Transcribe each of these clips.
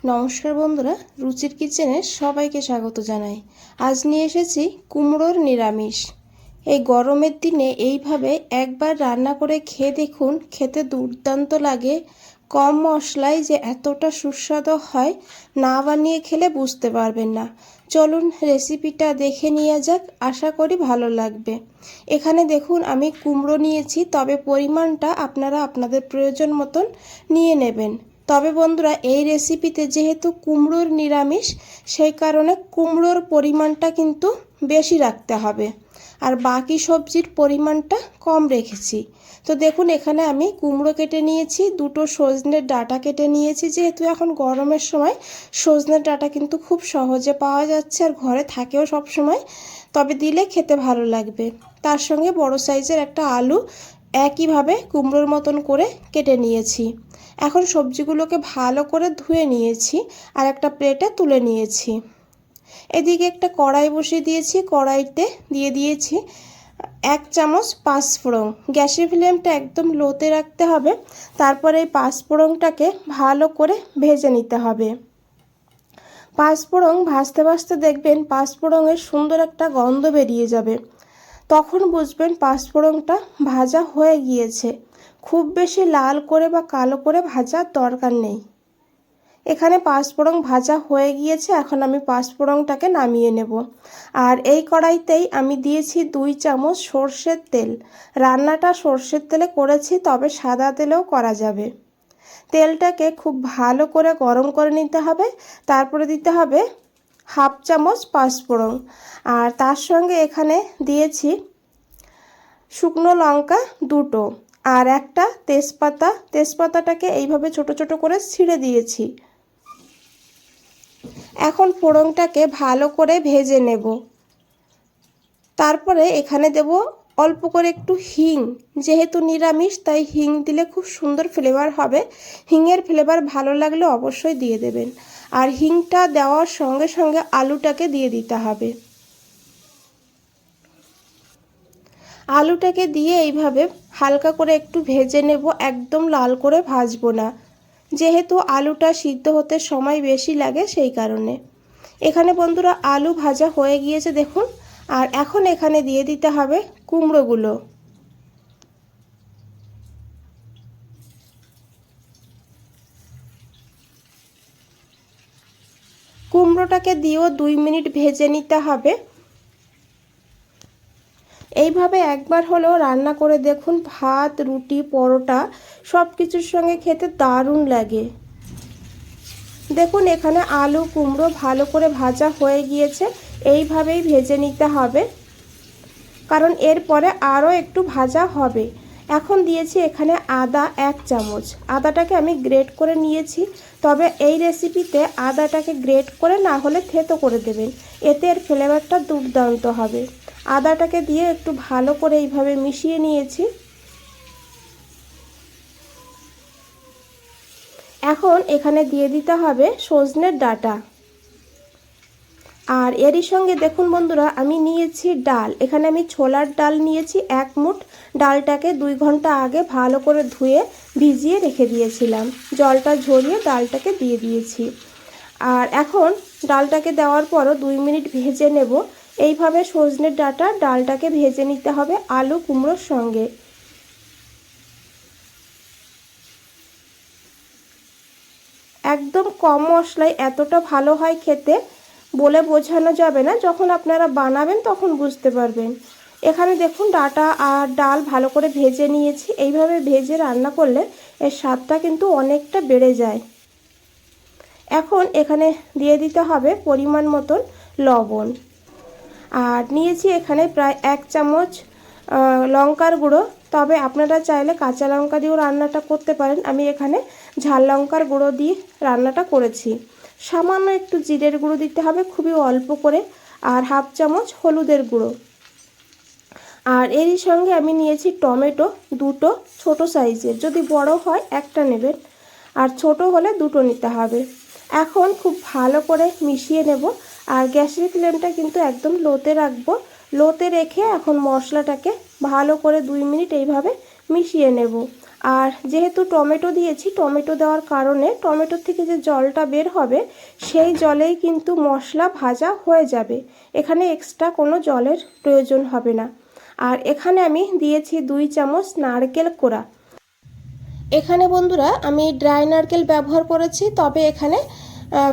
নমস্কার বন্ধুরা, রুচির কিচেনে সবাইকে স্বাগত জানাই। আজ নিয়ে এসেছি কুমড়োর নিরামিষ। এই গরমের দিনে এইভাবে একবার রান্না করে খেয়ে দেখুন, খেতে দুর্দান্ত লাগে। কম মশলায় যে এতটা সুস্বাদু হয়, না বানিয়ে খেলে বুঝতে পারবেন না। চলুন রেসিপিটা দেখে নেওয়া যাক, আশা করি ভালো লাগবে। এখানে দেখুন আমি কুমড়ো নিয়েছি, তবে পরিমাণটা আপনারা আপনাদের প্রয়োজন মতন নিয়ে নেবেন। তবে বন্ধুরা, এই রেসিপিতে যেহেতু কুমড়োর নিরামিষ, সেই কারণে কুমড়োর পরিমাণটা কিন্তু বেশি রাখতে হবে, আর বাকি সবজির পরিমাণটা কম রেখেছি। তো দেখুন এখানে আমি কুমড়ো কেটে নিয়েছি, দুটো সজনের ডাঁটা কেটে নিয়েছি। যেহেতু এখন গরমের সময় সজনের ডাঁটা কিন্তু খুব সহজে পাওয়া যাচ্ছে, আর ঘরে থাকেও সব সময়, তবে দিলে খেতে ভালো লাগবে। তার সঙ্গে বড় সাইজের একটা আলু একইভাবে কুমড়োর মতন করে কেটে নিয়েছি। এখন সবজিগুলোকে ভালো করে ধুয়ে নিয়েছি আর একটা প্লেটে তুলে নিয়েছি। এদিকে একটা কড়াই বসিয়ে দিয়েছি, কড়াইতে দিয়ে দিয়েছি 1 চামচ পাঁচফোড়ন। গ্যাসের ফ্লেমটা একদম লোতে রাখতে হবে। তারপরে এই পাঁচফোড়নটাকে ভালো করে ভেজে নিতে হবে। পাঁচফোড়ন ভাজতে ভাজতে দেখবেন পাঁচফোড়নের সুন্দর একটা গন্ধ বেরিয়ে যাবে, তখন বুঝবেন পাঁচফোড়নটা ভাজা হয়ে গিয়েছে। খুব বেশি লাল করে বা কালো করে ভাজার দরকার নেই। এখানে পাঁচফোড়ন ভাজা হয়ে গিয়েছে, এখন আমি পাঁচফোড়নটাকে নামিয়ে নেব। আর এই কড়াইতেই আমি দিয়েছি 2 চামচ সর্ষের তেল। রান্নাটা সর্ষের তেলে করেছি, তবে সাদা তেলেও করা যাবে। তেলটাকে খুব ভালো করে গরম করে নিতে হবে। তারপরে দিতে হবে 1/2 চামচ পাঁচফোড়ন, আর তার সঙ্গে এখানে দিয়েছি শুকনো লঙ্কা 2টো আর একটা তেজপাতা। তেজপাতাটাকে এইভাবে ছোট ছোট করে ছিঁড়ে দিয়েছি। এখন ফোড়নটাকে ভালো করে ভেজে নেব। তারপরে এখানে দেব অল্প করে একটু হিং। যেহেতু নিরামিষ, তাই হিং দিলে খুব সুন্দর ফ্লেভার হবে। হিংয়ের ফ্লেভার ভালো লাগলে অবশ্যই দিয়ে দেবেন। আর হিংটা দেওয়ার সঙ্গে সঙ্গে আলুটাকে দিয়ে দিতে হবে। আলুটাকে দিয়ে এইভাবে হালকা করে একটু ভেজে নেব, একদম লাল করে ভাজবো না, যেহেতু আলুটা সিদ্ধ হতে সময় বেশি লাগে সেই কারণে। এখানে বন্ধুরা আলু ভাজা হয়ে গিয়েছে দেখুন। আর এখন এখানে দিয়ে দিতে হবে কুমড়োগুলো। কুমড়োটাকে দিয়েও 2 মিনিট ভেজে নিতে হবে। এইভাবে একবার হলেও রান্না করে দেখুন, ভাত, রুটি, পরোটা সব কিছুর সঙ্গে খেতে দারুণ লাগে। দেখুন এখানে আলু কুমড়ো ভালো করে ভাজা হয়ে গিয়েছে। এইভাবেই ভেজে নিতে হবে, কারণ এরপরে আরও একটু ভাজা হবে। এখন দিয়েছি এখানে আদা 1 চামচ। আদাটাকে আমি গ্রেট করে নিয়েছি, তবে এই রেসিপিতে আদাটাকে গ্রেট করে না হলে থেতো করে দেবেন, এতে এর ফ্লেভারটা দুর্দান্ত হবে। আদাটাকে দিয়ে একটু ভালো করে এইভাবে মিশিয়ে নিয়েছি। এখন এখানে দিয়ে দিতে হবে সজনের ডাঁটা। আর এরই সঙ্গে দেখুন বন্ধুরা, আমি নিয়েছি ডাল। এখানে আমি ছোলার ডাল নিয়েছি 1 মুঠ। ডালটাকে 2 ঘন্টা আগে ভালো করে ধুয়ে ভিজিয়ে রেখে দিয়েছিলাম। জলটা ঝরিয়ে ডালটাকে দিয়ে দিয়েছি। আর এখন ডালটাকে দেওয়ার পরও 2 মিনিট ভেজে নেব। এইভাবে সজনের ডাঁটা ডালটাকে ভেজে নিতে হবে আলু কুমড়োর সঙ্গে। একদম কম মশলায় এতটা ভালো হয় খেতে, বলে বোঝানো যাবে না। যখন আপনারা বানাবেন তখন বুঝতে পারবেন। এখানে দেখুন ডাঁটা আর ডাল ভালো করে ভেজে নিয়েছি। এইভাবে ভেজে রান্না করলে এর স্বাদটা কিন্তু অনেকটা বেড়ে যায়। এখন এখানে দিয়ে দিতে হবে পরিমাণ মতন লবণ। আর নিয়েছি এখানে প্রায় 1 চামচ লঙ্কার গুঁড়ো। তবে আপনারা চাইলে কাঁচা লঙ্কা দিয়েও রান্নাটা করতে পারেন। আমি এখানে ঝাল লঙ্কার গুঁড়ো দিয়ে রান্নাটা করেছি। সামান্য একটু জিরের গুঁড়ো দিতে হবে, খুবই অল্প করে, আর 1/2 চামচ হলুদের গুঁড়ো। আর এরই সঙ্গে আমি নিয়েছি টমেটো 2টো ছোট সাইজের। যদি বড় হয় একটা নেবেন, আর ছোট হলে 2টো নিতে হবে। এখন খুব ভালো করে মিশিয়ে নেব। আর গ্যাসের ফ্লেমটা কিন্তু একদম লোতে রাখবো। লোতে রেখে এখন মশলাটাকে ভালো করে 2 মিনিট এইভাবে মিশিয়ে নেব। আর যেহেতু টমেটো দিয়েছি, টমেটো দেওয়ার কারণে টমেটোর থেকে যে জলটা বের হবে সেই জলেই কিন্তু মশলা ভাজা হয়ে যাবে, এখানে এক্সট্রা কোনো জলের প্রয়োজন হবে না। আর এখানে আমি দিয়েছি 2 চামচ নারকেল কোড়া। এখানে বন্ধুরা আমি ড্রাই নারকেল ব্যবহার করেছি, তবে এখানে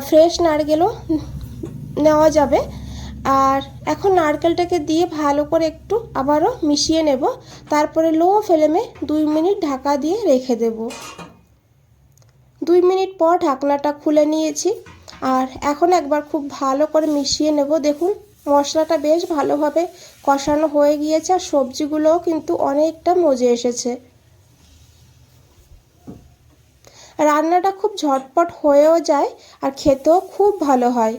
ফ্রেশ নারকেলও নেওয়া যাবে। আর এখন নারকেলটাকে দিয়ে ভালো করে একটু আবারও মিশিয়ে নেব, তারপরে লো ফ্লেমে 2 মিনিট ঢাকা দিয়ে রেখে দেব। 2 মিনিট পর ঢাকনাটা খুলে নিয়েছি, আর এখন একবার খুব ভালো করে মিশিয়ে নেব। দেখুন মশলাটা বেশ ভালোভাবে কষানো হয়ে গিয়েছে, আর সবজিগুলোও কিন্তু অনেকটা মজে এসেছে। রান্নাটা খুব ঝটপট হয়েও যায় আর খেতেও খুব ভালো হয়।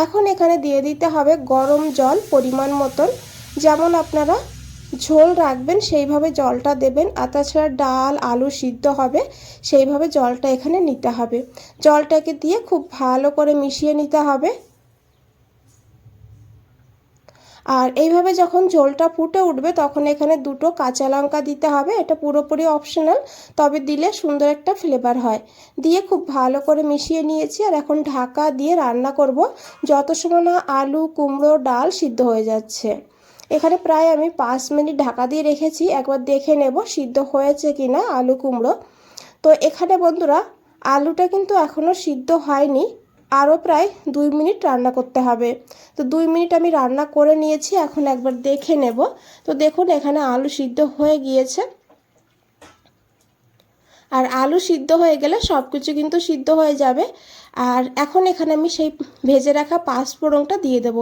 এখন এখানে দিয়ে দিতে হবে গরম জল পরিমাণ মতন, যেমন আপনারা ঝোল রাখবেন সেইভাবে জলটা দেবেন, আর তাছাড়া ডাল আলু সিদ্ধ হবে সেইভাবে জলটা এখানে নিতে হবে। জলটাকে দিয়ে খুব ভালো করে মিশিয়ে নিতে হবে। আর এইভাবে যখন ঝোলটা ফুটে উঠবে তখন এখানে 2টো কাঁচা লঙ্কা দিতে হবে, এটা পুরোপুরি অপশনাল, তবে দিলে সুন্দর একটা ফ্লেভার হয়। দিয়ে খুব ভালো করে মিশিয়ে নিয়েছি, আর এখন ঢাকা দিয়ে রান্না করব যত সময় না আলু কুমড়ো ডাল সিদ্ধ হয়ে যাচ্ছে। এখানে প্রায় আমি 5 মিনিট ঢাকা দিয়ে রেখেছি, একবার দেখে নেব সিদ্ধ হয়েছে কিনা আলু কুমড়ো। তো এখানে বন্ধুরা আলুটা কিন্তু এখনও সিদ্ধ হয়নি, আরও প্রায় 2 মিনিট রান্না করতে হবে। তো 2 মিনিট আমি রান্না করে নিয়েছি, এখন একবার দেখে নেব। তো দেখুন এখানে আলু সিদ্ধ হয়ে গিয়েছে, আর আলু সিদ্ধ হয়ে গেলে সব কিছু কিন্তু সিদ্ধ হয়ে যাবে। আর এখন এখানে আমি সেই ভেজে রাখা পাঁচফোড়নটা দিয়ে দেব।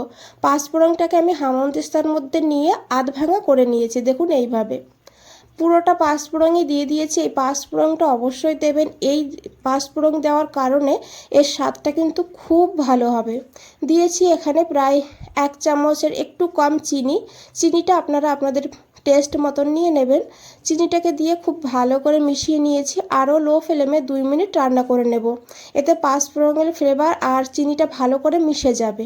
পাঁচফোড়নটাকে আমি হামানদিস্তার মধ্যে নিয়ে আধ ভাঙা করে নিয়েছি, দেখুন এইভাবে পুরোটা পাঁচফোড়নই দিয়ে দিয়েছি। এই পাঁচফোড়নটা অবশ্যই দেবেন, এই পাঁচফোড়ন দেওয়ার কারণে এর স্বাদটা কিন্তু খুব ভালো হবে। দিয়েছি এখানে প্রায় 1 চামচের একটু কম চিনি, চিনিটা আপনারা আপনাদের টেস্ট মতন নিয়ে নেবেন। চিনিটাকে দিয়ে খুব ভালো করে মিশিয়ে নিয়েছি, আরও লো ফ্লেমে 2 মিনিট রান্না করে নেব, এতে পাঁচফোড়নের ফ্লেভার আর চিনিটা ভালো করে মিশে যাবে।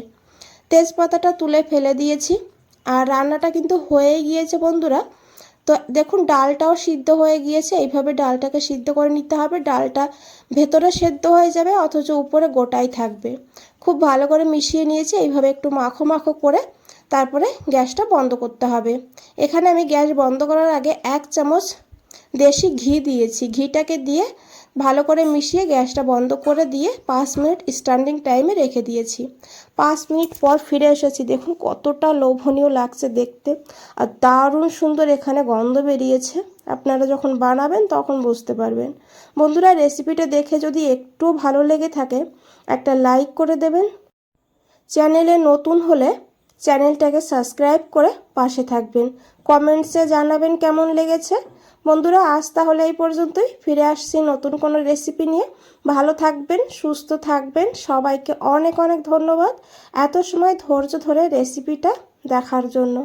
তেজপাতাটা তুলে ফেলে দিয়েছি, আর রান্নাটা কিন্তু হয়ে গিয়েছে বন্ধুরা। তো দেখুন ডালটাও সিদ্ধ হয়ে গিয়েছে, এইভাবে ডালটাকে সিদ্ধ করে নিতে হবে, ডালটা ভেতরে সেদ্ধ হয়ে যাবে অথচ উপরে গোটাই থাকবে। খুব ভালো করে মিশিয়ে নিয়েছি, এইভাবে একটু মাখো মাখো করে তারপরে গ্যাসটা বন্ধ করতে হবে। এখানে আমি গ্যাস বন্ধ করার আগে 1 চামচ দেশি ঘি দিয়েছি, ঘিটাকে দিয়ে ভালো করে মিশিয়ে গ্যাসটা বন্ধ করে দিয়ে 5 মিনিট স্ট্যান্ডিং টাইমে রেখে দিয়েছি। 5 মিনিট পর ফিরে এসেছি, দেখুন কতটা লোভনীয় লাগছে দেখতে, আর দারুণ সুন্দর এখানে গন্ধ বেরিয়েছে। আপনারা যখন বানাবেন তখন বুঝতে পারবেন। বন্ধুরা রেসিপিটা দেখে যদি একটু ভালো লেগে থাকে একটা লাইক করে দেবেন, চ্যানেলে নতুন হলে চ্যানেলটাকে সাবস্ক্রাইব করে পাশে থাকবেন, কমেন্টসে জানাবেন কেমন লেগেছে। বন্ধুরা আজ তাহলে এই পর্যন্তই, ফিরে আসছি নতুন কোনো রেসিপি নিয়ে। ভালো থাকবেন, সুস্থ থাকবেন, সবাইকে অনেক অনেক ধন্যবাদ এত সময় ধৈর্য ধরে রেসিপিটা দেখার জন্য।